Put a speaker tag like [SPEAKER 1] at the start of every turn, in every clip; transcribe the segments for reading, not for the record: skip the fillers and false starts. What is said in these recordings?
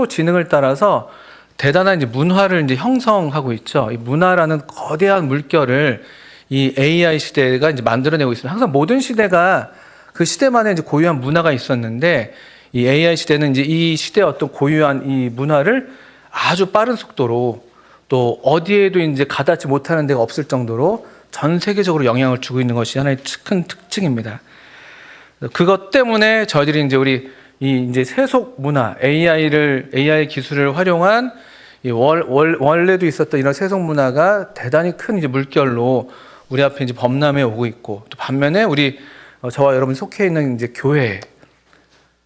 [SPEAKER 1] 지능을 따라서 대단한 이제 문화를 이제 형성하고 있죠. 이 문화라는 거대한 물결을 이 AI 시대가 이제 만들어내고 있습니다. 항상 모든 시대가 그 시대만의 이제 고유한 문화가 있었는데 이 AI 시대는 이제 이 시대의 어떤 고유한 이 문화를 아주 빠른 속도로 또 어디에도 이제 가닿지 못하는 데가 없을 정도로 전 세계적으로 영향을 주고 있는 것이 하나의 큰 특징입니다. 그것 때문에 저희들이 이제 우리 이 이제 세속 문화, AI 기술을 활용한 이 원래도 있었던 이런 세속 문화가 대단히 큰 이제 물결로 우리 앞에 이제 범람해 오고 있고, 또 반면에 우리 저와 여러분 속해 있는 이제 교회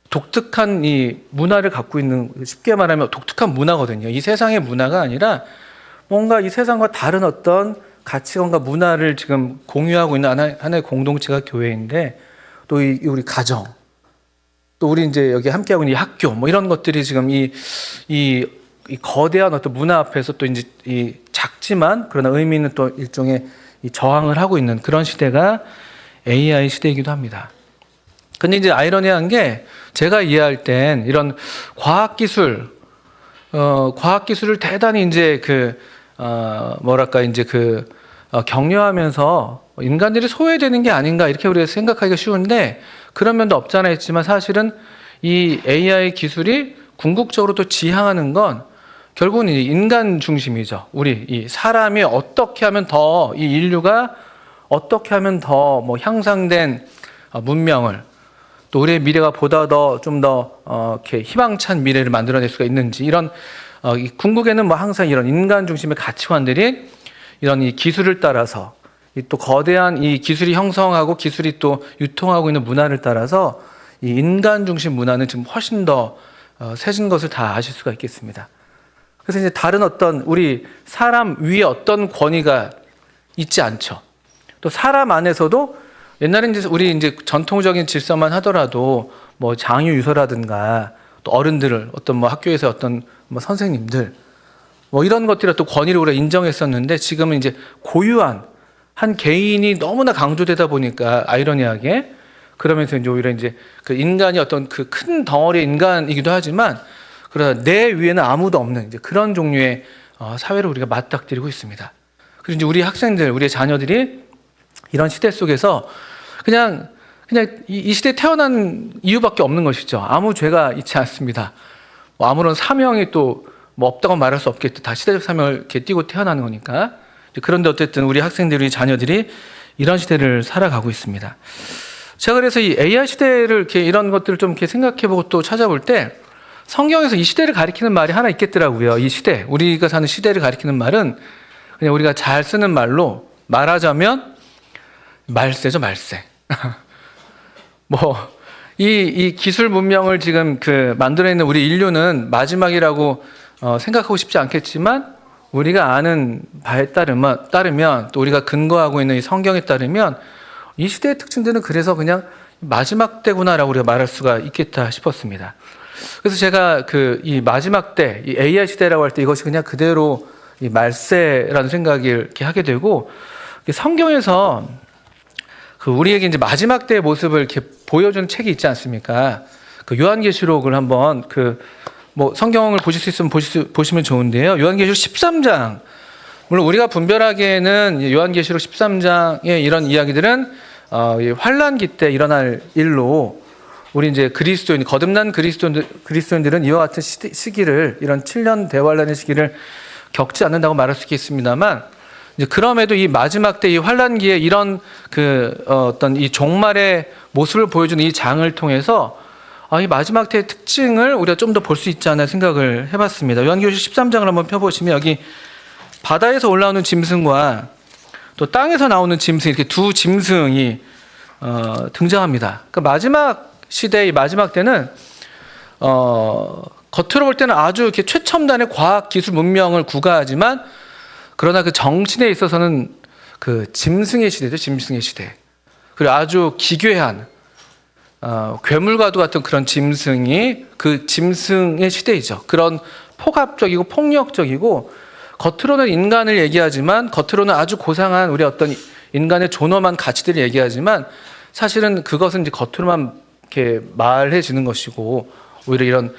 [SPEAKER 1] 독특한 이 문화를 갖고 있는, 쉽게 말하면 독특한 문화거든요. 이 세상의 문화가 아니라 뭔가 이 세상과 다른 어떤 가치관과 문화를 지금 공유하고 있는 하나의 공동체가 교회인데, 또 우리 가정, 또 우리 이제 여기 함께하고 있는 이 학교, 뭐 이런 것들이 지금 이 거대한 어떤 문화 앞에서 또 이제 이 작지만 그러나 의미 있는 또 일종의 이 저항을 하고 있는 그런 시대가 AI 시대이기도 합니다. 근데 이제 아이러니한 게, 제가 이해할 땐 이런 과학기술을 대단히 이제 격려하면서 인간들이 소외되는 게 아닌가, 이렇게 우리가 생각하기가 쉬운데 그런 면도 없잖아 했지만, 사실은 이 AI 기술이 궁극적으로 또 지향하는 건 결국은 인간 중심이죠. 우리 이 사람이 어떻게 하면 더, 이 인류가 어떻게 하면 더 뭐 향상된 문명을, 또 우리의 미래가 보다 더 좀 더 이렇게 희망찬 미래를 만들어낼 수가 있는지, 이런 이 궁극에는 뭐 항상 이런 인간 중심의 가치관들이 이런 이 기술을 따라서, 이 또 거대한 이 기술이 형성하고 기술이 또 유통하고 있는 문화를 따라서 이 인간 중심 문화는 지금 훨씬 더 세진 것을 다 아실 수가 있겠습니다. 그래서 이제 다른 어떤 우리 사람 위에 어떤 권위가 있지 않죠. 또 사람 안에서도 옛날에 이제 우리 이제 전통적인 질서만 하더라도 뭐 장유유서라든가 또 어른들을, 어떤 뭐 학교에서 어떤 뭐 선생님들, 뭐 이런 것들이 또 권위를 우리가 인정했었는데, 지금은 이제 고유한 한 개인이 너무나 강조되다 보니까 아이러니하게, 그러면서 이제 오히려 이제 그 인간이 어떤 그 큰 덩어리의 인간이기도 하지만, 그러나 내 위에는 아무도 없는 이제 그런 종류의 사회를 우리가 맞닥뜨리고 있습니다. 그리고 이제 우리 학생들, 우리의 자녀들이 이런 시대 속에서 그냥 이 시대에 태어난 이유밖에 없는 것이죠. 아무 죄가 있지 않습니다. 뭐 아무런 사명이 또 뭐 없다고 말할 수 없겠죠. 다 시대적 사명을 이렇게 띠고 태어나는 거니까. 그런데 어쨌든 우리 학생들이, 자녀들이 이런 시대를 살아가고 있습니다. 제가 그래서 이 AI 시대를 이렇게 이런 것들을 좀 이렇게 생각해보고 또 찾아볼 때, 성경에서 이 시대를 가리키는 말이 하나 있겠더라고요. 이 시대, 우리가 사는 시대를 가리키는 말은 그냥 우리가 잘 쓰는 말로 말하자면 말세죠, 말세. 이 기술 문명을 지금 만들어내는 우리 인류는 마지막이라고 생각하고 싶지 않겠지만, 우리가 아는 바에 따르면 또 우리가 근거하고 있는 이 성경에 따르면 이 시대의 특징들은 그래서 그냥 마지막 때구나라고 우리가 말할 수가 있겠다 싶었습니다. 그래서 제가 이 마지막 때, 이 AI 시대라고 할 때 이것이 그냥 그대로 이 말세라는 생각을 이렇게 하게 되고, 성경에서 우리에게 이제 마지막 때의 모습을 이렇게 보여주는 책이 있지 않습니까? 요한계시록을 한번 뭐 성경을 보실 수 있으면 보시면 좋은데요. 요한계시록 13장. 물론 우리가 분별하기에는 요한계시록 13장의 이런 이야기들은 환란기 때 일어날 일로, 우리 이제 거듭난 그리스도인들은 이와 같은 시기를, 이런 7년 대환란의 시기를 겪지 않는다고 말할 수 있겠습니다만, 이제 그럼에도 이 마지막 때 이 환란기에 이런 어떤 이 종말의 모습을 보여주는 이 장을 통해서 이 마지막 때의 특징을 우리가 좀 더 볼 수 있지 않나 생각을 해봤습니다. 요한계시록 13장을 한번 펴보시면, 여기 바다에서 올라오는 짐승과 또 땅에서 나오는 짐승, 이렇게 두 짐승이 등장합니다. 그러니까 마지막 시대의 마지막 때는 겉으로 볼 때는 아주 이렇게 최첨단의 과학 기술 문명을 구가하지만, 그러나 그 정신에 있어서는 짐승의 시대죠, 짐승의 시대. 그리고 아주 기괴한 괴물과도 같은 그런 짐승이 그 짐승의 시대이죠. 그런 폭압적이고 폭력적이고, 겉으로는 인간을 얘기하지만, 겉으로는 아주 고상한 우리 어떤 인간의 존엄한 가치들을 얘기하지만, 사실은 그것은 이제 겉으로만 이렇게 말해지는 것이고, 오히려 이런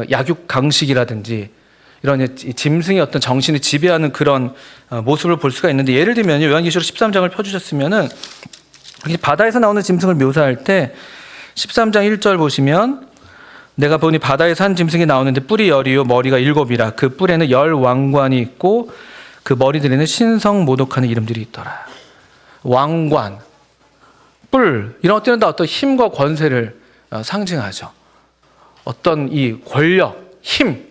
[SPEAKER 1] 약육 강식이라든지 이런 짐승의 어떤 정신을 지배하는 그런 모습을 볼 수가 있는데, 예를 들면 요한계시록 13장을 펴주셨으면은 바다에서 나오는 짐승을 묘사할 때 13장 1절 보시면, 내가 보니 바다에서 한 짐승이 나오는데 뿔이 10이요 머리가 7이라. 그 뿔에는 10 왕관이 있고 그 머리들에는 신성 모독하는 이름들이 있더라. 왕관, 뿔, 이런 것들은 다 어떤 힘과 권세를 상징하죠. 어떤 이 권력, 힘,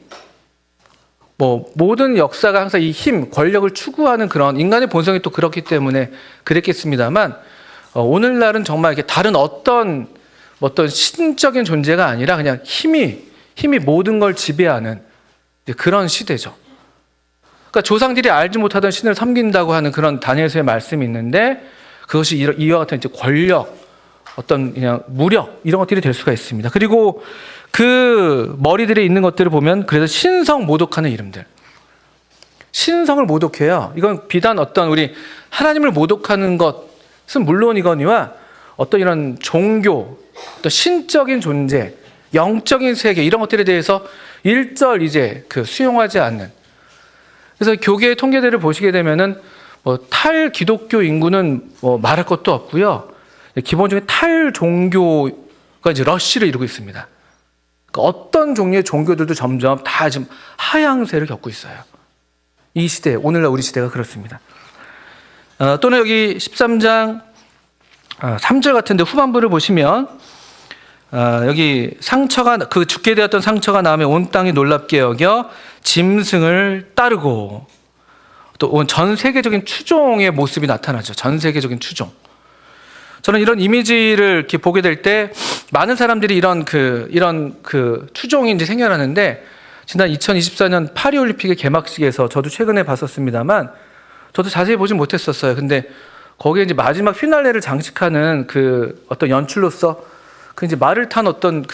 [SPEAKER 1] 모든 역사가 항상 이 힘, 권력을 추구하는 그런 인간의 본성이 또 그렇기 때문에 그랬겠습니다만, 오늘날은 정말 이렇게 다른 어떤 신적인 존재가 아니라 그냥 힘이 모든 걸 지배하는 그런 시대죠. 그러니까 조상들이 알지 못하던 신을 섬긴다고 하는 그런 다니엘서의 말씀이 있는데, 그것이 이와 같은 이제 권력, 어떤 그냥 무력, 이런 것들이 될 수가 있습니다. 그리고 그 머리들에 있는 것들을 보면, 그래서 신성 모독하는 이름들. 신성을 모독해요. 이건 비단 어떤 우리 하나님을 모독하는 것은 물론이거니와 어떤 이런 종교, 또 신적인 존재, 영적인 세계, 이런 것들에 대해서 일절 이제 수용하지 않는. 그래서 교계의 통계들을 보시게 되면은 탈기독교 인구는 말할 것도 없고요. 기본적인 탈종교가 이제 러쉬를 이루고 있습니다. 그러니까 어떤 종류의 종교들도 점점 다 지금 하향세를 겪고 있어요. 이 시대, 오늘날 우리 시대가 그렇습니다. 또는 여기 13장 3절 같은데 후반부를 보시면, 여기 상처가, 그 죽게 되었던 상처가 나음에 온 땅이 놀랍게 여겨 짐승을 따르고, 또 전 세계적인 추종의 모습이 나타나죠. 전 세계적인 추종. 저는 이런 이미지를 이렇게 보게 될 때 많은 사람들이 이런 추종이 이제 생겨나는데, 지난 2024년 파리올림픽의 개막식에서 저도 최근에 봤었습니다만, 저도 자세히 보진 못했었어요. 근데 거기에 이제 마지막 피날레를 장식하는 그 어떤 연출로서 그 이제 말을 탄 어떤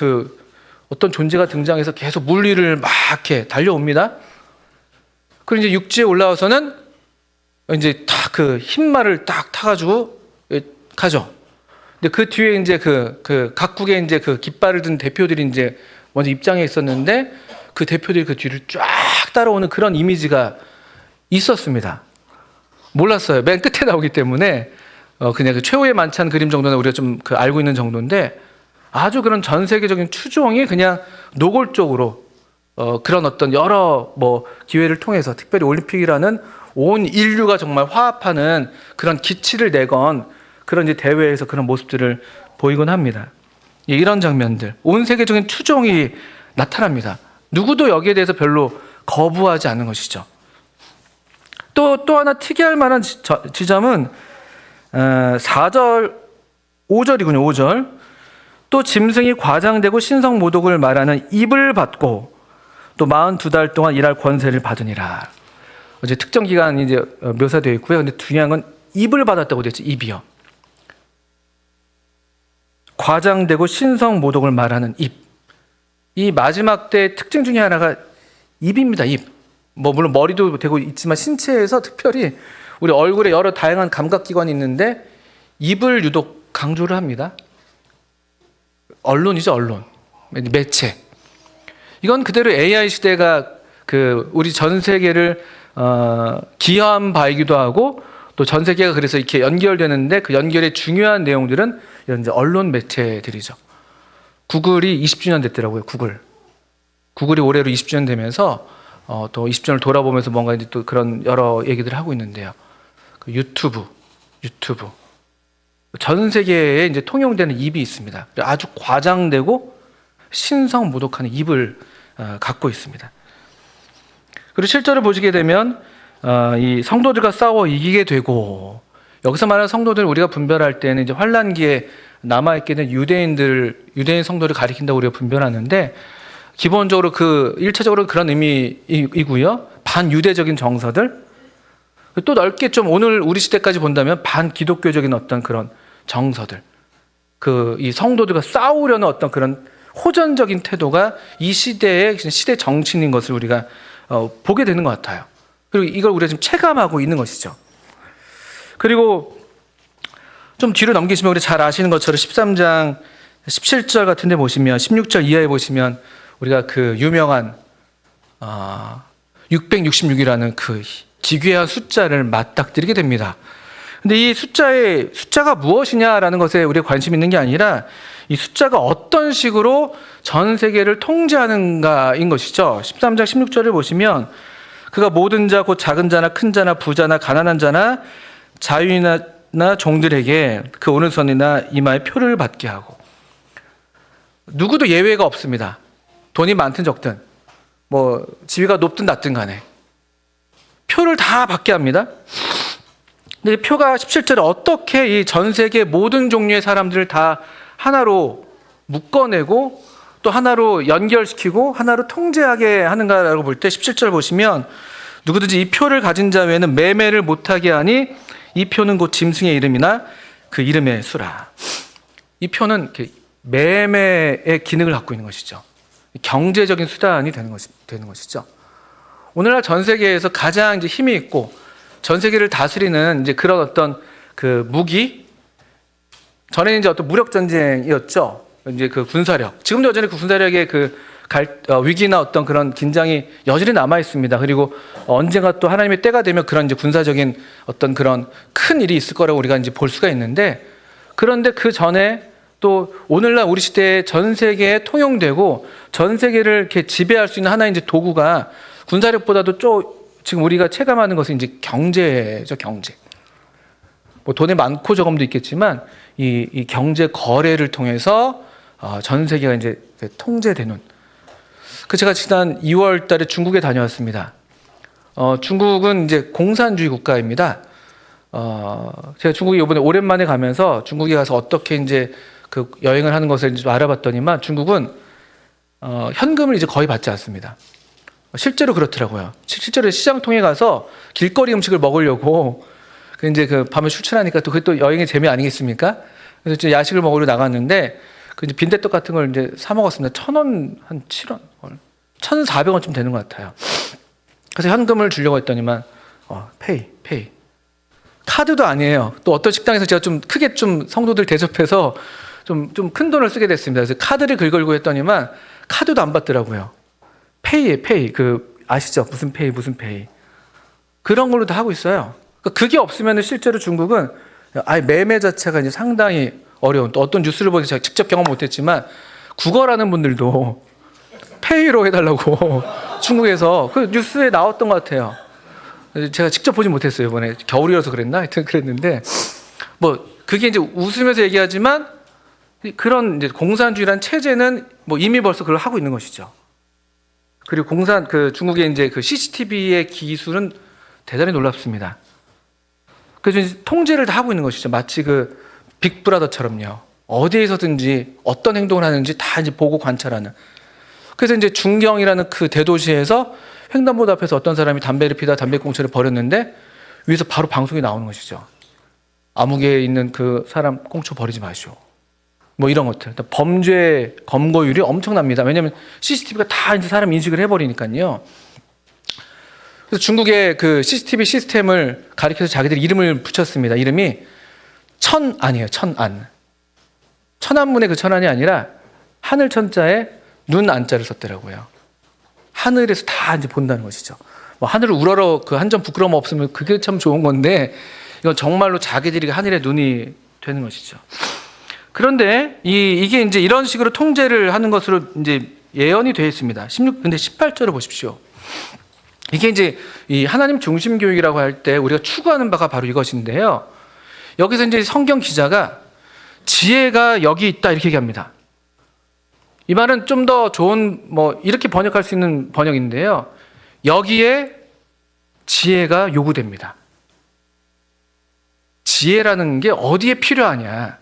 [SPEAKER 1] 존재가 등장해서 계속 물 위를 막 이렇게 달려옵니다. 그리고 이제 육지에 올라와서는 이제 다 그 흰말을 딱 타가지고 가죠. 근데 그 뒤에 이제 각국의 이제 깃발을 든 대표들이 이제 먼저 입장해 있었는데, 그 대표들이 그 뒤를 쫙 따라오는 그런 이미지가 있었습니다. 몰랐어요. 맨 끝에 나오기 때문에 그냥 최후의 만찬 그림 정도는 우리가 좀 알고 있는 정도인데, 아주 그런 전 세계적인 추종이 그냥 노골적으로 그런 어떤 여러 기회를 통해서, 특별히 올림픽이라는 온 인류가 정말 화합하는 그런 기치를 내건 그런 이제 대회에서 그런 모습들을 보이곤 합니다. 이런 장면들, 온 세계적인 추종이 나타납니다. 누구도 여기에 대해서 별로 거부하지 않는 것이죠. 또 하나 특이할 만한 지점은 4절, 5절이군요. 5절. 또 짐승이 과장되고 신성 모독을 말하는 입을 받고 또 42달 동안 일할 권세를 받으니라. 이제 특정 기간이 이제 묘사되어 있고요. 근데 중요한 건 입을 받았다고 되어 있죠. 입이요. 과장되고 신성 모독을 말하는 입. 이 마지막 때의 특징 중에 하나가 입입니다. 입. 물론 머리도 되고 있지만 신체에서 특별히 우리 얼굴에 여러 다양한 감각기관이 있는데 입을 유독 강조를 합니다. 언론이죠, 언론. 매체. 이건 그대로 AI 시대가 우리 전 세계를 기여한 바이기도 하고, 또 전 세계가 그래서 이렇게 연결되는데 그 연결의 중요한 내용들은 이런 이제 언론 매체들이죠. 구글이 20주년 됐더라고요. 구글이 올해로 20주년 되면서 또 20주년을 돌아보면서 뭔가 이제 또 그런 여러 얘기들을 하고 있는데요. 유튜브. 전 세계에 이제 통용되는 입이 있습니다. 아주 과장되고 신성 모독하는 입을 갖고 있습니다. 그리고 실제로 보시게 되면 이 성도들과 싸워 이기게 되고, 여기서 말하는 성도들 우리가 분별할 때는 이제 환란기에 남아있게 된 유대인 성도를 가리킨다고 우리가 분별하는데, 기본적으로 1차적으로 그런 의미이고요. 반유대적인 정서들, 또 넓게 좀 오늘 우리 시대까지 본다면 반기독교적인 어떤 그런 정서들, 이 성도들과 싸우려는 어떤 그런 호전적인 태도가 이 시대의 시대 정치인 것을 우리가 보게 되는 것 같아요. 그리고 이걸 우리가 지금 체감하고 있는 것이죠. 그리고 좀 뒤로 넘기시면 우리 잘 아시는 것처럼 13장 17절 같은 데 보시면, 16절 이하에 보시면 우리가 그 유명한 666이라는 그 기괴한 숫자를 맞닥뜨리게 됩니다. 근데 이 숫자가 무엇이냐라는 것에 우리가 관심 있는 게 아니라 이 숫자가 어떤 식으로 전 세계를 통제하는가인 것이죠. 13장 16절을 보시면 그가 모든 자 곧 작은 자나 큰 자나 부자나 가난한 자나 자유인이나 종들에게 그 오른손이나 이마에 표를 받게 하고, 누구도 예외가 없습니다. 돈이 많든 적든 뭐 지위가 높든 낮든 간에 표를 다 받게 합니다. 근데 표가 17절에 어떻게 이 전 세계 모든 종류의 사람들을 다 하나로 묶어내고 또 하나로 연결시키고 하나로 통제하게 하는가라고 볼 때 17절 보시면 누구든지 이 표를 가진 자 외에는 매매를 못하게 하니 이 표는 곧 짐승의 이름이나 그 이름의 수라. 이 표는 매매의 기능을 갖고 있는 것이죠. 경제적인 수단이 되는 것이죠. 오늘날 전 세계에서 가장 이제 힘이 있고 전 세계를 다스리는 이제 그런 어떤 그 무기, 전에는 이제 어떤 무력 전쟁이었죠. 이제 그 군사력. 지금도 여전히 그 군사력의 위기나 어떤 그런 긴장이 여전히 남아 있습니다. 그리고 언젠가 또 하나님의 때가 되면 그런 이제 군사적인 어떤 그런 큰 일이 있을 거라고 우리가 이제 볼 수가 있는데, 그런데 그 전에 또 오늘날 우리 시대에 전 세계에 통용되고 전 세계를 이렇게 지배할 수 있는 하나의 이제 도구가 군사력보다도 지금 우리가 체감하는 것은 이제 경제죠, 경제. 뭐 돈의 많고 적음도 있겠지만 이 경제 거래를 통해서 전 세계가 이제 통제되는. 제가 지난 2월 달에 중국에 다녀왔습니다. 중국은 이제 공산주의 국가입니다. 제가 중국에 이번에 오랜만에 가면서 중국에 가서 어떻게 이제 그 여행을 하는 것을 좀 알아봤더니만 중국은 현금을 이제 거의 받지 않습니다. 실제로 그렇더라고요. 실제로 시장통에 가서 길거리 음식을 먹으려고 이제 그 밤에 출출하니까 또 그게 또 여행의 재미 아니겠습니까? 그래서 이제 야식을 먹으러 나갔는데 그 이제 빈대떡 같은 걸 이제 사 먹었습니다. 1,000원, 한 7원, 1,400원쯤 되는 것 같아요. 그래서 현금을 주려고 했더니만 페이. 카드도 아니에요. 또 어떤 식당에서 제가 좀 크게 좀 성도들 대접해서 좀 큰 돈을 쓰게 됐습니다. 그래서 카드를 긁으려고 했더니만 카드도 안 받더라고요. 페이. 아시죠? 무슨 페이. 그런 걸로 다 하고 있어요. 그게 없으면 실제로 중국은 아예 매매 자체가 이제 상당히 어려운, 또 어떤 뉴스를 보니 제가 직접 경험 못했지만 국어라는 분들도 페이로 해달라고 중국에서 그 뉴스에 나왔던 것 같아요. 제가 직접 보지 못했어요. 이번에 겨울이라서 그랬나? 하여튼 그랬는데 뭐 그게 이제 웃으면서 얘기하지만 그런 이제 공산주의란 체제는 뭐 이미 벌써 그걸 하고 있는 것이죠. 그리고 중국의 이제 그 CCTV의 기술은 대단히 놀랍습니다. 그래서 이제 통제를 다 하고 있는 것이죠. 마치 그 빅브라더처럼요. 어디에서든지 어떤 행동을 하는지 다 이제 보고 관찰하는. 그래서 이제 중경이라는 그 대도시에서 횡단보도 앞에서 어떤 사람이 담배를 피다 담배꽁초를 버렸는데 위에서 바로 방송이 나오는 것이죠. 암흑에 있는 그 사람 꽁초 버리지 마시오. 뭐 이런 것들. 범죄 검거율이 엄청납니다. 왜냐하면 CCTV가 다 이제 사람 인식을 해버리니까요. 그래서 중국의 그 CCTV 시스템을 가리켜서 자기들이 이름을 붙였습니다. 이름이 천안이에요. 천안. 천안문의 그 천안이 아니라 하늘 천자에 눈 안자를 썼더라고요. 하늘에서 다 이제 본다는 것이죠. 뭐 하늘을 우러러 그 한 점 부끄러움 없으면 그게 참 좋은 건데 이건 정말로 자기들이 하늘의 눈이 되는 것이죠. 그런데 이게 이제 이런 식으로 통제를 하는 것으로 이제 예언이 되어 있습니다. 근데 18절을 보십시오. 이게 이제 이 하나님 중심 교육이라고 할 때 우리가 추구하는 바가 바로 이것인데요. 여기서 이제 성경 기자가 지혜가 여기 있다 이렇게 얘기합니다. 이 말은 좀 더 좋은 뭐 이렇게 번역할 수 있는 번역인데요. 여기에 지혜가 요구됩니다. 지혜라는 게 어디에 필요하냐?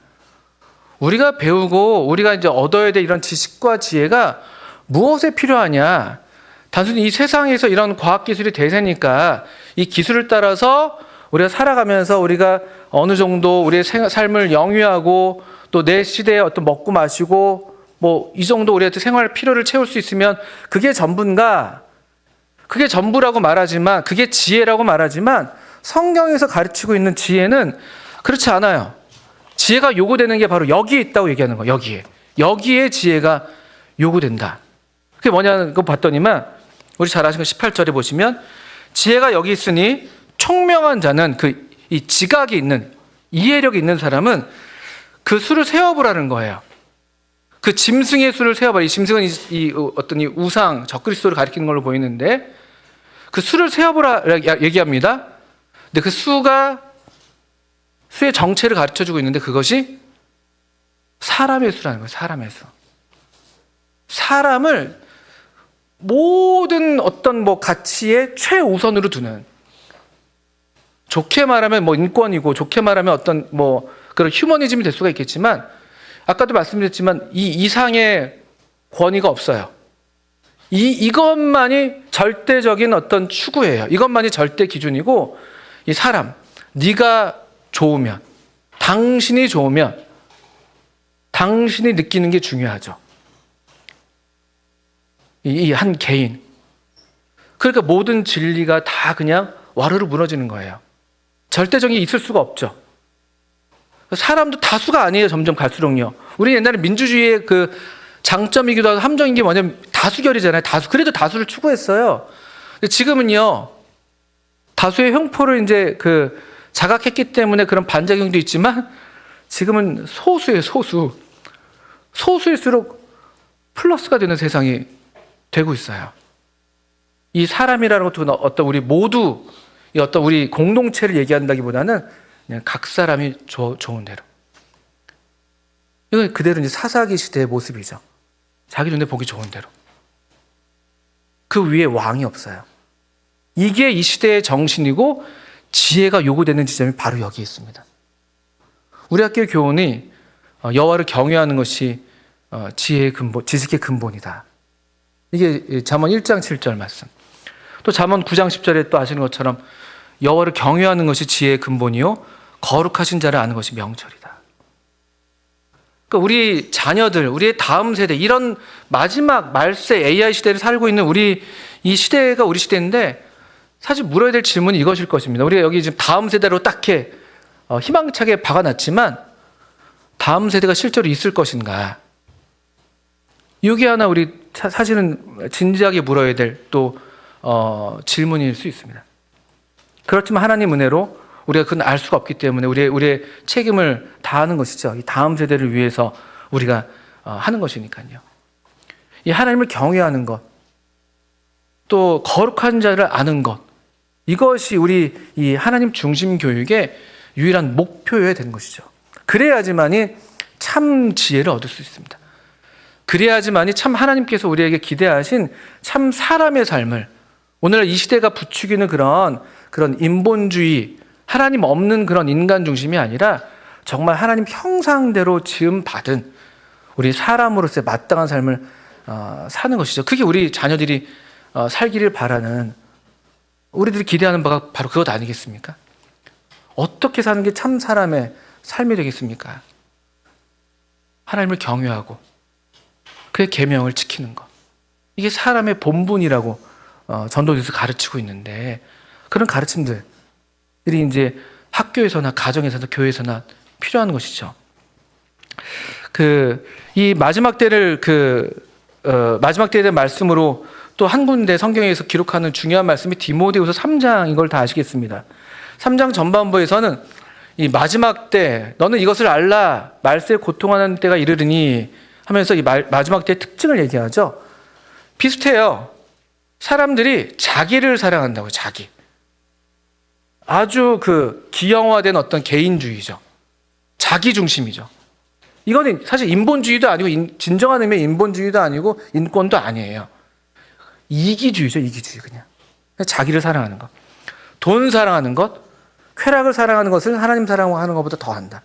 [SPEAKER 1] 우리가 배우고 우리가 이제 얻어야 될 이런 지식과 지혜가 무엇에 필요하냐? 단순히 이 세상에서 이런 과학기술이 대세니까 이 기술을 따라서 우리가 살아가면서 우리가 어느 정도 우리의 삶을 영위하고 또 내 시대에 어떤 먹고 마시고 뭐 이 정도 우리한테 생활 필요를 채울 수 있으면 그게 전부인가? 그게 전부라고 말하지만 그게 지혜라고 말하지만 성경에서 가르치고 있는 지혜는 그렇지 않아요. 지혜가 요구되는 게 바로 여기에 있다고 얘기하는 거예요. 여기에 지혜가 요구된다. 그게 뭐냐는 거 봤더니만 우리 잘 아시는 18절에 보시면 지혜가 여기 있으니 총명한 자는 이 지각이 있는 이해력이 있는 사람은 그 수를 세어보라는 거예요. 그 짐승의 수를 세어보라. 이 짐승은 어떤 이 우상 적그리스도를 가리키는 걸로 보이는데 그 수를 세어보라 얘기합니다. 근데 그 수의 정체를 가르쳐주고 있는데 그것이 사람의 수라는 거예요. 사람의 수. 사람을 모든 어떤 가치의 최우선으로 두는, 좋게 말하면 인권이고 좋게 말하면 어떤 그런 휴머니즘이 될 수가 있겠지만 아까도 말씀드렸지만 이 이상의 권위가 없어요. 이것만이 절대적인 어떤 추구예요. 이것만이 절대 기준이고 이 사람, 네가 좋으면, 당신이 좋으면 당신이 느끼는 게 중요하죠. 이 한 개인. 그러니까 모든 진리가 다 그냥 와르르 무너지는 거예요. 절대적인 게 있을 수가 없죠. 사람도 다수가 아니에요. 점점 갈수록요. 우리 옛날에 민주주의의 그 장점이기도 하고 함정인 게 뭐냐면 다수결이잖아요. 그래도 다수를 추구했어요. 근데 지금은요, 다수의 횡포를 이제 자각했기 때문에 그런 반작용도 있지만 지금은 소수예요. 소수일수록 플러스가 되는 세상이 되고 있어요. 이 사람이라는 것도 어떤 우리 모두 이 어떤 우리 공동체를 얘기한다기보다는 그냥 각 사람이 좋은 대로. 이건 그대로 이제 사사기 시대의 모습이죠. 자기 눈에 보기 좋은 대로. 그 위에 왕이 없어요. 이게 이 시대의 정신이고 지혜가 요구되는 지점이 바로 여기 있습니다. 우리 학교의 교훈이 여호와를 경외하는 것이 지혜의 근본, 지식의 근본이다. 이게 잠언 1장 7절 말씀. 또 잠언 9장 10절에 또 아시는 것처럼 여호와를 경외하는 것이 지혜의 근본이요 거룩하신 자를 아는 것이 명철이다. 그러니까 우리 자녀들, 우리의 다음 세대, 이런 마지막 말세 AI 시대를 살고 있는 이 시대가 우리 시대인데 사실 물어야 될 질문이 이것일 것입니다. 우리가 여기 지금 다음 세대로 딱히 희망차게 박아놨지만 다음 세대가 실제로 있을 것인가? 이게 하나 우리 사실은 진지하게 물어야 될 또 질문일 수 있습니다. 그렇지만 하나님 은혜로 우리가 그건 알 수가 없기 때문에 우리의 책임을 다하는 것이죠. 이 다음 세대를 위해서 우리가 하는 것이니까요. 이 하나님을 경외하는 것, 또 거룩한 자를 아는 것, 이것이 우리 이 하나님 중심 교육의 유일한 목표여야 되는 것이죠. 그래야지만이 참 지혜를 얻을 수 있습니다. 그래야지만이 참 하나님께서 우리에게 기대하신 참 사람의 삶을, 오늘날 이 시대가 부추기는 그런 인본주의, 하나님 없는 그런 인간 중심이 아니라 정말 하나님 형상대로 지음 받은 우리 사람으로서의 마땅한 삶을 사는 것이죠. 그게 우리 자녀들이 살기를 바라는, 우리들이 기대하는 바가 바로 그것 아니겠습니까? 어떻게 사는 게 참 사람의 삶이 되겠습니까? 하나님을 경외하고 그의 계명을 지키는 것. 이게 사람의 본분이라고 전도서에서 가르치고 있는데, 그런 가르침들이 이제 학교에서나 가정에서나 교회에서나 필요한 것이죠. 이 마지막 때를 마지막 때에 대한 말씀으로 또 한 군데 성경에서 기록하는 중요한 말씀이 디모데후서 3장인 걸 다 아시겠습니다. 3장 전반부에서는 이 마지막 때 너는 이것을 알라, 말세에 고통하는 때가 이르르니 하면서 이 마지막 때의 특징을 얘기하죠. 비슷해요. 사람들이 자기를 사랑한다고요. 자기. 아주 기형화된 어떤 개인주의죠. 자기 중심이죠. 이거는 사실 인본주의도 아니고 진정한 의미의 인본주의도 아니고 인권도 아니에요. 이기주의죠. 이기주의. 그냥 자기를 사랑하는 것, 돈 사랑하는 것, 쾌락을 사랑하는 것을 하나님 사랑하는 것보다 더한다.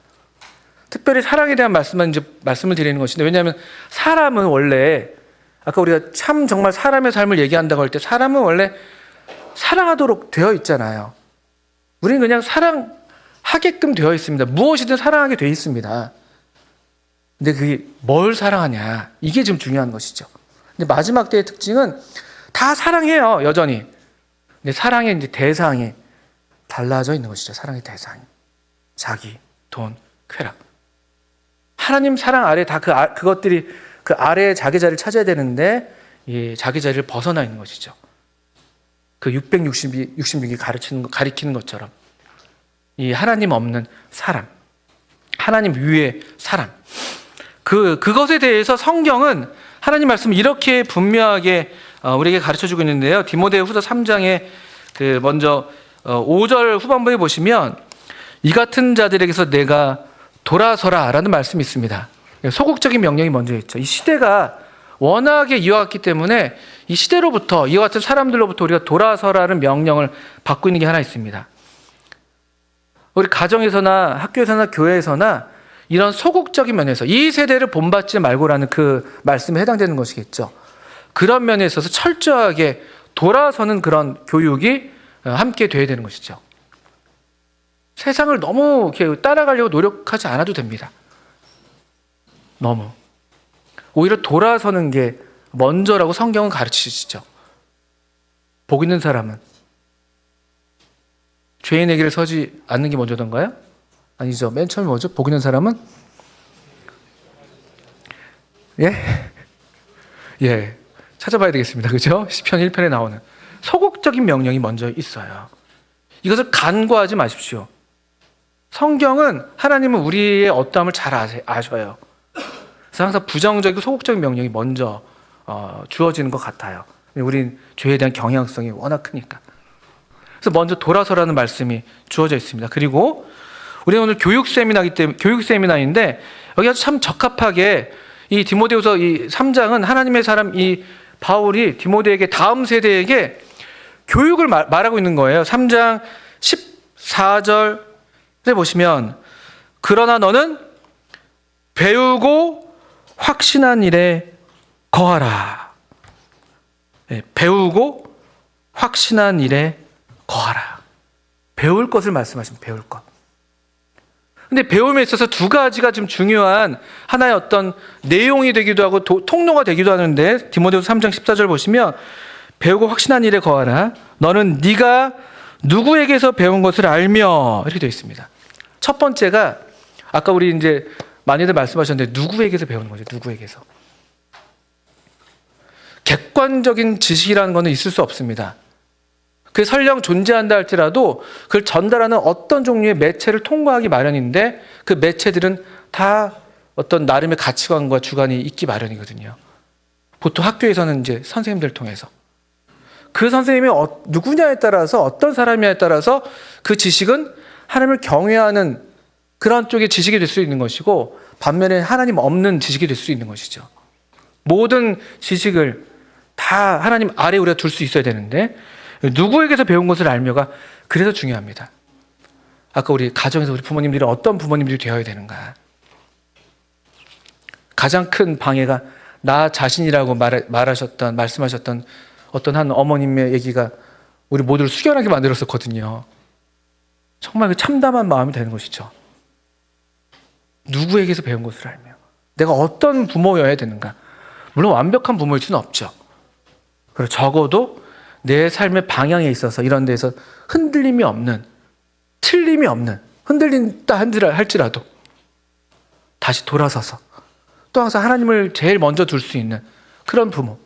[SPEAKER 1] 특별히 사랑에 대한 말씀을 드리는 것인데, 왜냐하면 사람은 원래, 아까 우리가 참 정말 사람의 삶을 얘기한다고 할 때 사람은 원래 사랑하도록 되어 있잖아요. 우리는 그냥 사랑하게끔 되어 있습니다. 무엇이든 사랑하게 되어 있습니다. 근데 그게 뭘 사랑하냐, 이게 좀 중요한 것이죠. 근데 마지막 때의 특징은 다 사랑해요, 여전히. 근데 사랑의 이제 대상이 달라져 있는 것이죠. 사랑의 대상이. 자기, 돈, 쾌락. 하나님 사랑 아래 다 그것들이 그 아래에 자기 자리를 찾아야 되는데, 자기 자리를 벗어나 있는 것이죠. 그 666이 가리키는 것처럼 이 하나님 없는 사람, 하나님 위의 사람, 그것에 대해서 성경은 하나님 말씀을 이렇게 분명하게 우리에게 가르쳐주고 있는데요. 디모데후서 3장에 먼저 5절 후반부에 보시면 이 같은 자들에게서 내가 돌아서라 라는 말씀이 있습니다. 소극적인 명령이 먼저 있죠. 이 시대가 워낙에 이어왔기 때문에 이 시대로부터, 이와 같은 사람들로부터 우리가 돌아서라는 명령을 받고 있는 게 하나 있습니다. 우리 가정에서나 학교에서나 교회에서나 이런 소극적인 면에서 이 세대를 본받지 말고라는 그 말씀에 해당되는 것이겠죠. 그런 면에 있어서 철저하게 돌아서는 그런 교육이 함께 돼야 되는 것이죠. 세상을 너무 이렇게 따라가려고 노력하지 않아도 됩니다. 너무. 오히려 돌아서는 게 먼저라고 성경은 가르치시죠. 복 있는 사람은 죄인의 길에 서지 않는 게 먼저던가요? 아니죠. 맨 처음에 뭐죠? 복 있는 사람은? 예. 찾아봐야 되겠습니다. 그죠? 시편 1편에 나오는 소극적인 명령이 먼저 있어요. 이것을 간과하지 마십시오. 성경은, 하나님은 우리의 어떠함을 잘 아셔요. 그래서 항상 부정적이고 소극적인 명령이 먼저 주어지는 것 같아요. 우린 죄에 대한 경향성이 워낙 크니까. 그래서 먼저 돌아서라는 말씀이 주어져 있습니다. 그리고 우리는 오늘 교육 세미나인데 여기가 참 적합하게 이 디모데후서 이 3장은 하나님의 사람 이 바울이 디모데에게, 다음 세대에게 교육을 말하고 있는 거예요. 3장 14절에 보시면 그러나 너는 배우고 확신한 일에 거하라. 배우고 확신한 일에 거하라. 배울 것을 말씀하시면 배울 것. 근데 배움에 있어서 두 가지가 좀 중요한 하나의 어떤 내용이 되기도 하고 통로가 되기도 하는데, 디모데후서 3장 14절 보시면 배우고 확신한 일에 거하라. 너는 네가 누구에게서 배운 것을 알며, 이렇게 되어 있습니다. 첫 번째가 아까 우리 이제 많이들 말씀하셨는데 누구에게서 배우는 거죠. 누구에게서. 객관적인 지식이라는 것은 있을 수 없습니다. 그게 설령 존재한다 할지라도 그걸 전달하는 어떤 종류의 매체를 통과하기 마련인데, 그 매체들은 다 어떤 나름의 가치관과 주관이 있기 마련이거든요. 보통 학교에서는 이제 선생님들 통해서 그 선생님이 누구냐에 따라서, 어떤 사람이냐에 따라서 그 지식은 하나님을 경외하는 그런 쪽의 지식이 될 수 있는 것이고, 반면에 하나님 없는 지식이 될 수 있는 것이죠. 모든 지식을 다 하나님 아래 우리가 둘 수 있어야 되는데, 누구에게서 배운 것을 알며가 그래서 중요합니다. 아까 우리 가정에서 우리 부모님들이 어떤 부모님들이 되어야 되는가. 가장 큰 방해가 나 자신이라고 말씀하셨던 어떤 한 어머님의 얘기가 우리 모두를 숙연하게 만들었었거든요. 정말 그 참담한 마음이 되는 것이죠. 누구에게서 배운 것을 알며 내가 어떤 부모여야 되는가. 물론 완벽한 부모일 수는 없죠. 그리고 적어도 내 삶의 방향에 있어서 이런 데서 흔들림이 없는, 틀림이 없는, 흔들린다 할지라도 다시 돌아서서 또 항상 하나님을 제일 먼저 둘 수 있는 그런 부모.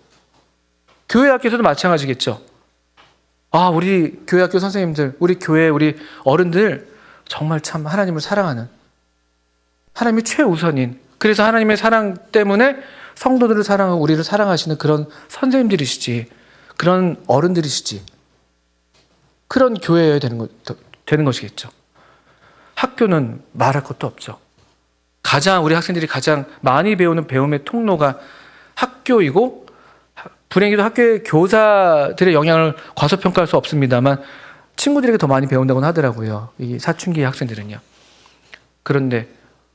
[SPEAKER 1] 교회 학교에서도 마찬가지겠죠. 우리 교회 학교 선생님들, 우리 교회 우리 어른들 정말 참 하나님을 사랑하는, 하나님이 최우선인, 그래서 하나님의 사랑 때문에 성도들을 사랑하고 우리를 사랑하시는 그런 선생님들이시지, 그런 어른들이시지, 그런 교회여야 되는 것이겠죠. 학교는 말할 것도 없죠. 우리 학생들이 가장 많이 배우는 배움의 통로가 학교이고, 불행히도 학교의 교사들의 영향을 과소평가할 수 없습니다만 친구들에게 더 많이 배운다고는 하더라고요. 이 사춘기 학생들은요. 그런데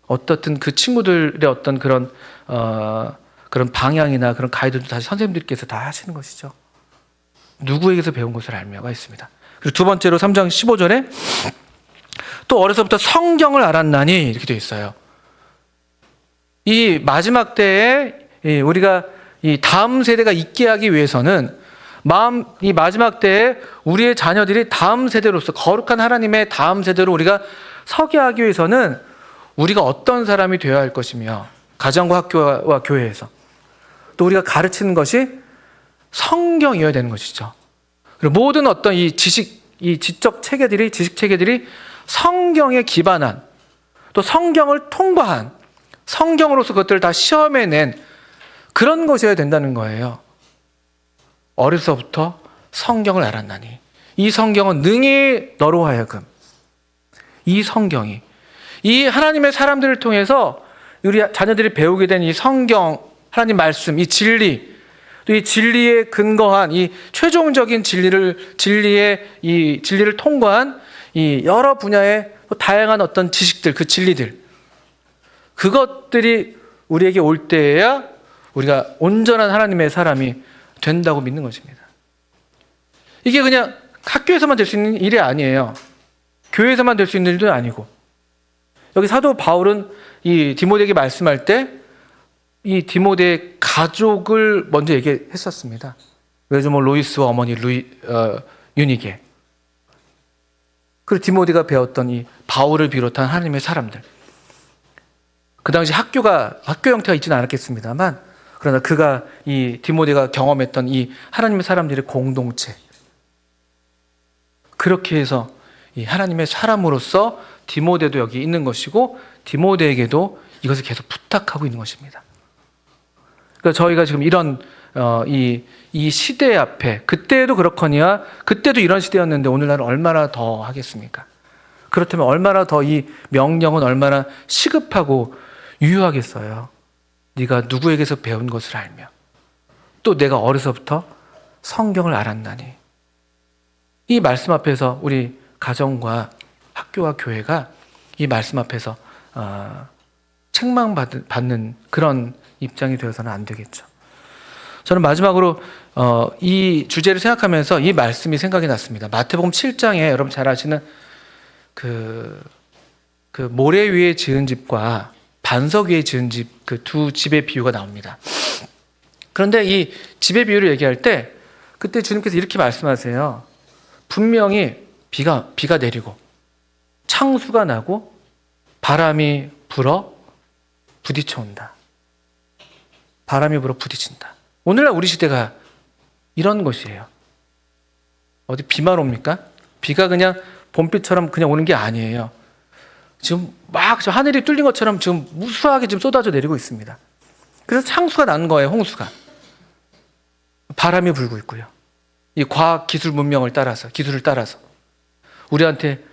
[SPEAKER 1] 어떻든 그 친구들의 어떤 그런 방향이나 그런 가이드도 다시 선생님들께서 다 하시는 것이죠. 누구에게서 배운 것을 알며가 있습니다. 그리고 두 번째로 3장 15절에 또 어려서부터 성경을 알았나니, 이렇게 되어 있어요. 이 마지막 때에 우리가 이 다음 세대가 있게 하기 위해서는 이 마지막 때에 우리의 자녀들이 다음 세대로서 거룩한 하나님의 다음 세대로 우리가 서게 하기 위해서는 우리가 어떤 사람이 되어야 할 것이며, 가정과 학교와 교회에서 또 우리가 가르치는 것이 성경이어야 되는 것이죠. 그리고 모든 어떤 이 지적 체계들이, 지식 체계들이 성경에 기반한, 또 성경을 통과한, 성경으로서 그것들을 다 시험해낸 그런 것이어야 된다는 거예요. 어려서부터 성경을 알았나니 이 성경은 능히 너로 하여금, 이 성경이, 이 하나님의 사람들을 통해서 우리 자녀들이 배우게 된 이 성경, 하나님 말씀, 이 진리, 또 이 진리에 근거한 이 최종적인 진리를 통과한 이 여러 분야의 다양한 어떤 지식들, 그 진리들, 그것들이 우리에게 올 때에야 우리가 온전한 하나님의 사람이 된다고 믿는 것입니다. 이게 그냥 학교에서만 될 수 있는 일이 아니에요. 교회에서만 될 수 있는 일도 아니고, 여기 사도 바울은 이 디모데에게 말씀할 때 이 디모데의 가족을 먼저 얘기했었습니다. 외조모 로이스와 어머니 유니게, 그리고 디모데가 배웠던 이 바울을 비롯한 하나님의 사람들. 그 당시 학교 형태가 있지는 않았겠습니다만, 그러나 이 디모데가 경험했던 이 하나님의 사람들의 공동체, 그렇게 해서 이 하나님의 사람으로서 디모데도 여기 있는 것이고, 디모데에게도 이것을 계속 부탁하고 있는 것입니다. 그러니까 저희가 지금 이런 이 시대 앞에, 그때도 그렇거니와 그때도 이런 시대였는데 오늘날은 얼마나 더 하겠습니까? 그렇다면 얼마나 더 이 명령은 얼마나 시급하고 유효하겠어요. 네가 누구에게서 배운 것을 알며 또 내가 어려서부터 성경을 알았나니. 이 말씀 앞에서 우리 가정과 학교와 교회가 이 말씀 앞에서 책망받는 그런 입장이 되어서는 안 되겠죠. 저는 마지막으로 이 주제를 생각하면서 이 말씀이 생각이 났습니다. 마태복음 7장에 여러분 잘 아시는 그 모래 위에 지은 집과 반석 위에 지은 집, 그 두 집의 비유가 나옵니다. 그런데 이 집의 비유를 얘기할 때 그때 주님께서 이렇게 말씀하세요. 분명히 비가 내리고 창수가 나고 바람이 불어 부딪혀 온다. 바람이 불어 부딪힌다. 오늘날 우리 시대가 이런 것이에요. 어디 비만 옵니까? 비가 그냥 봄비처럼 그냥 오는 게 아니에요. 지금 막 저 하늘이 뚫린 것처럼 지금 무수하게 지금 쏟아져 내리고 있습니다. 그래서 창수가 난 거예요, 홍수가. 바람이 불고 있고요. 이 과학 기술 문명을 따라서, 기술을 따라서 우리한테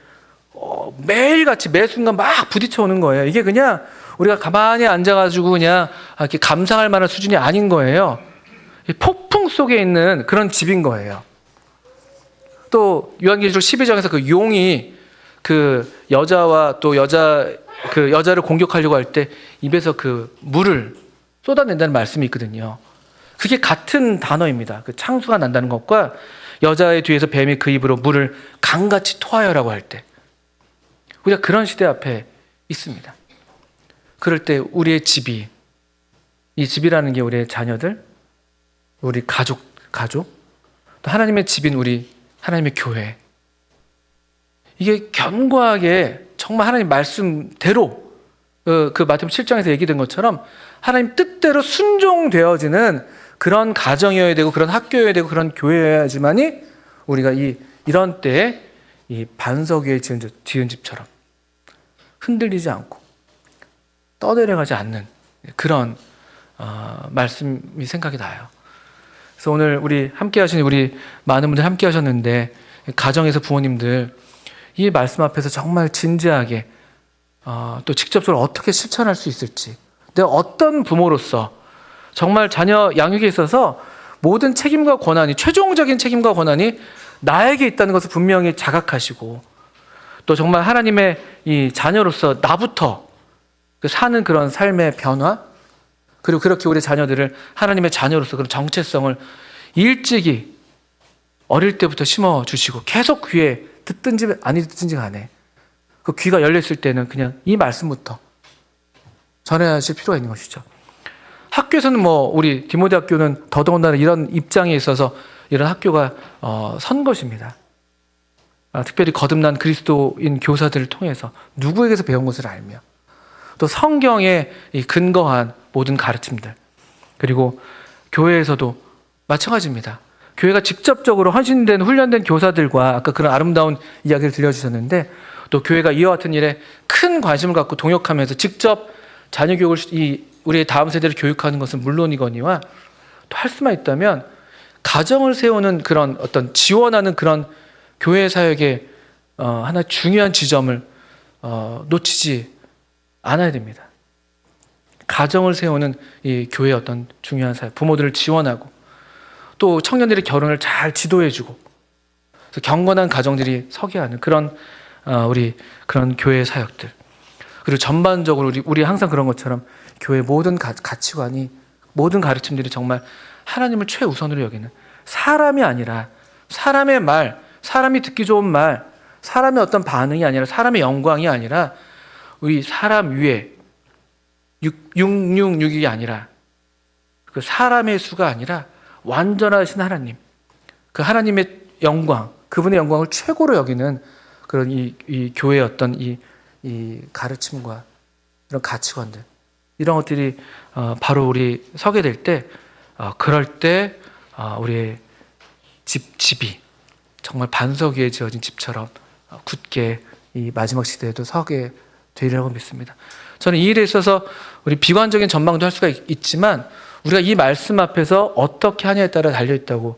[SPEAKER 1] 매일같이 매 순간 막 부딪혀 오는 거예요. 이게 그냥 우리가 가만히 앉아가지고 그냥 이렇게 감상할 만한 수준이 아닌 거예요. 폭풍 속에 있는 그런 집인 거예요. 또 요한계시록 12장에서 그 용이 그 여자와 또 여자를 공격하려고 할 때 입에서 그 물을 쏟아낸다는 말씀이 있거든요. 그게 같은 단어입니다. 그 창수가 난다는 것과 여자의 뒤에서 뱀이 그 입으로 물을 강같이 토하여라고 할 때, 우리가 그런 시대 앞에 있습니다. 그럴 때 우리의 집이, 이 집이라는 게 우리의 자녀들, 우리 가족, 또 하나님의 집인 우리 하나님의 교회, 이게 견고하게 정말 하나님 말씀대로 그 마태복음 7장에서 얘기된 것처럼 하나님 뜻대로 순종되어지는 그런 가정이어야 되고, 그런 학교여야 되고, 그런 교회여야지만이 우리가 이런 때에 이 반석 위에 지은 집처럼 흔들리지 않고 떠내려가지 않는 그런 말씀이 생각이 나요. 그래서 오늘 우리 함께 하신 우리 많은 분들 함께 하셨는데, 가정에서 부모님들 이 말씀 앞에서 정말 진지하게 또 직접적으로 어떻게 실천할 수 있을지, 내가 어떤 부모로서 정말 자녀 양육에 있어서 모든 책임과 권한이, 최종적인 책임과 권한이 나에게 있다는 것을 분명히 자각하시고, 또 정말 하나님의 이 자녀로서 나부터 사는 그런 삶의 변화, 그리고 그렇게 우리 자녀들을 하나님의 자녀로서 그런 정체성을 일찍이 어릴 때부터 심어주시고, 계속 귀에 듣든지 아니 듣든지 간에 그 귀가 열렸을 때는 그냥 이 말씀부터 전해야 하실 필요가 있는 것이죠. 학교에서는 우리 디모데 학교는 더더군다나 이런 입장에 있어서 이런 학교가 선 것입니다. 특별히 거듭난 그리스도인 교사들을 통해서 누구에게서 배운 것을 알며, 또 성경에 근거한 모든 가르침들, 그리고 교회에서도 마찬가지입니다. 교회가 직접적으로 헌신된 훈련된 교사들과 아까 그런 아름다운 이야기를 들려주셨는데 또 교회가 이와 같은 일에 큰 관심을 갖고 동역하면서 직접 자녀 교육을 우리의 다음 세대를 교육하는 것은 물론이거니와 또 할 수만 있다면 가정을 세우는 그런 어떤 지원하는 그런 교회 사역의 하나 중요한 지점을 놓치지 않아야 됩니다. 가정을 세우는 이 교회의 어떤 중요한 사역, 부모들을 지원하고 또 청년들의 결혼을 잘 지도해주고 경건한 가정들이 서게 하는 그런 우리 그런 교회 사역들, 그리고 전반적으로 우리 항상 그런 것처럼 교회 모든 가치관이, 모든 가르침들이 정말 하나님을 최우선으로 여기는, 사람이 아니라 사람의 말, 사람이 듣기 좋은 말, 사람의 어떤 반응이 아니라 사람의 영광이 아니라 우리 사람 위에 666이 아니라 그 사람의 수가 아니라 완전하신 하나님, 그 하나님의 영광, 그분의 영광을 최고로 여기는 그런 이 교회의 어떤 이 가르침과 이런 가치관들, 이런 것들이 바로 우리 서게 될 때, 그럴 때 우리의 집이 정말 반석 위에 지어진 집처럼 굳게 이 마지막 시대에도 서게 되리라고 믿습니다. 저는 이 일에 있어서 우리 비관적인 전망도 할 수가 있지만 우리가 이 말씀 앞에서 어떻게 하냐에 따라 달려있다고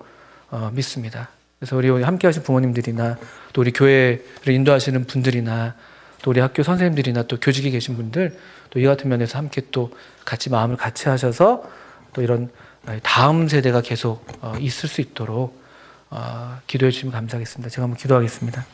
[SPEAKER 1] 믿습니다. 그래서 우리 함께 하신 부모님들이나 또 우리 교회를 인도하시는 분들이나 또 우리 학교 선생님들이나 또 교직에 계신 분들, 또 이 같은 면에서 함께 또 같이 마음을 같이 하셔서 또 이런 다음 세대가 계속 있을 수 있도록 기도해 주시면 감사하겠습니다. 제가 한번 기도하겠습니다.